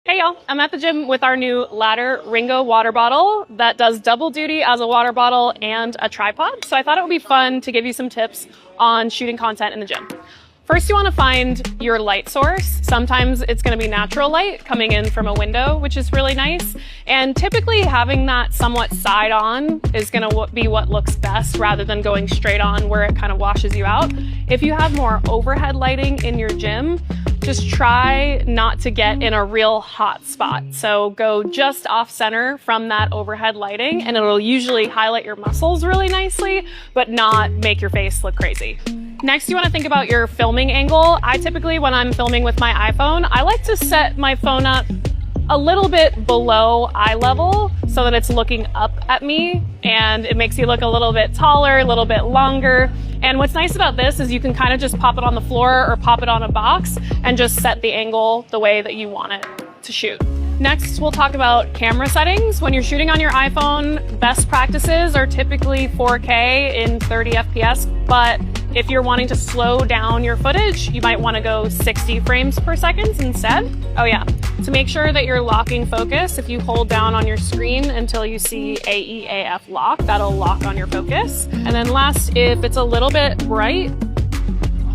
Hey y'all, I'm at the gym with our new ladder Ringo water bottle that does double duty as a water bottle and a tripod. So I thought it would be fun to give you some tips on shooting content in the gym. First, you want to find your light source. Sometimes it's going to be natural light coming in from a window, which is really nice. And typically having that somewhat side on is going to be what looks best rather than going straight on where it kind of washes you out. If you have more overhead lighting in your gym, just try not to get in a real hot spot. So go just off center from that overhead lighting and it'll usually highlight your muscles really nicely, but not make your face look crazy. Next, you want to think about your filming angle. I typically, when I'm filming with my iPhone, I like to set my phone up a little bit below eye level so that it's looking up at me and it makes you look a little bit taller, a little bit longer. And what's nice about this is you can kind of just pop it on the floor or pop it on a box and just set the angle the way that you want it to shoot. Next, we'll talk about camera settings. When you're shooting on your iPhone, best practices are typically 4K in 30 FPS, but if you're wanting to slow down your footage, you might want to go 60 frames per second instead. Oh yeah, to make sure that you're locking focus, if you hold down on your screen until you see AEAF lock, that'll lock on your focus. And then last, if it's a little bit bright,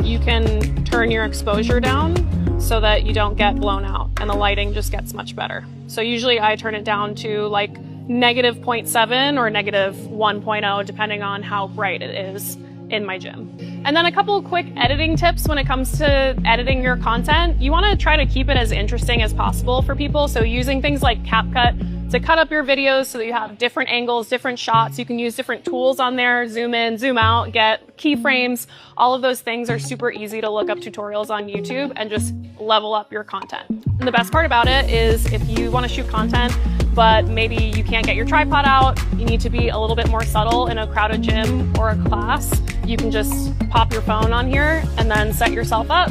you can turn your exposure down so that you don't get blown out and the lighting just gets much better. So usually I turn it down to like -0.7 or -1.0 depending on how bright it is in my gym. And then a couple of quick editing tips when it comes to editing your content. You want to try to keep it as interesting as possible for people. So using things like CapCut to cut up your videos so that you have different angles, different shots. You can use different tools on there, zoom in, zoom out, get keyframes. All of those things are super easy to look up tutorials on YouTube and just level up your content. And the best part about it is if you want to shoot content, but maybe you can't get your tripod out, you need to be a little bit more subtle in a crowded gym or a class, you can just pop your phone on here and then set yourself up.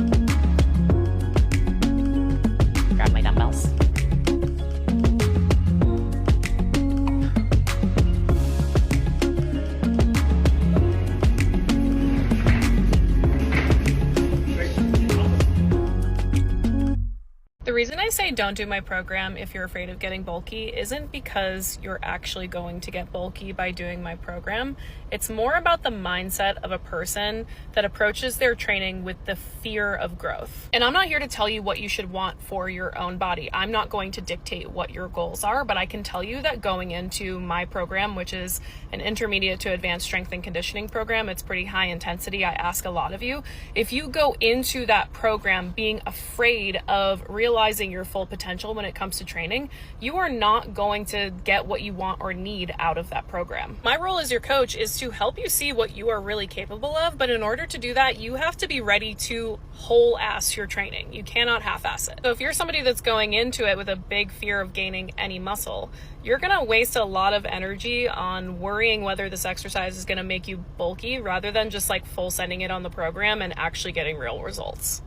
Grab my dumbbells. The reason I say don't do my program if you're afraid of getting bulky isn't because you're actually going to get bulky by doing my program. It's more about the mindset of a person that approaches their training with the fear of growth. And I'm not here to tell you what you should want for your own body. I'm not going to dictate what your goals are, but I can tell you that going into my program, which is an intermediate to advanced strength and conditioning program, it's pretty high intensity. I ask a lot of you. If you go into that program being afraid of realizing your full potential when it comes to training, you are not going to get what you want or need out of that program. My role as your coach is to help you see what you are really capable of, but in order to do that, you have to be ready to whole ass your training. You cannot half-ass it. So if you're somebody that's going into it with a big fear of gaining any muscle, you're gonna waste a lot of energy on worrying whether this exercise is gonna make you bulky rather than just like full sending it on the program and actually getting real results.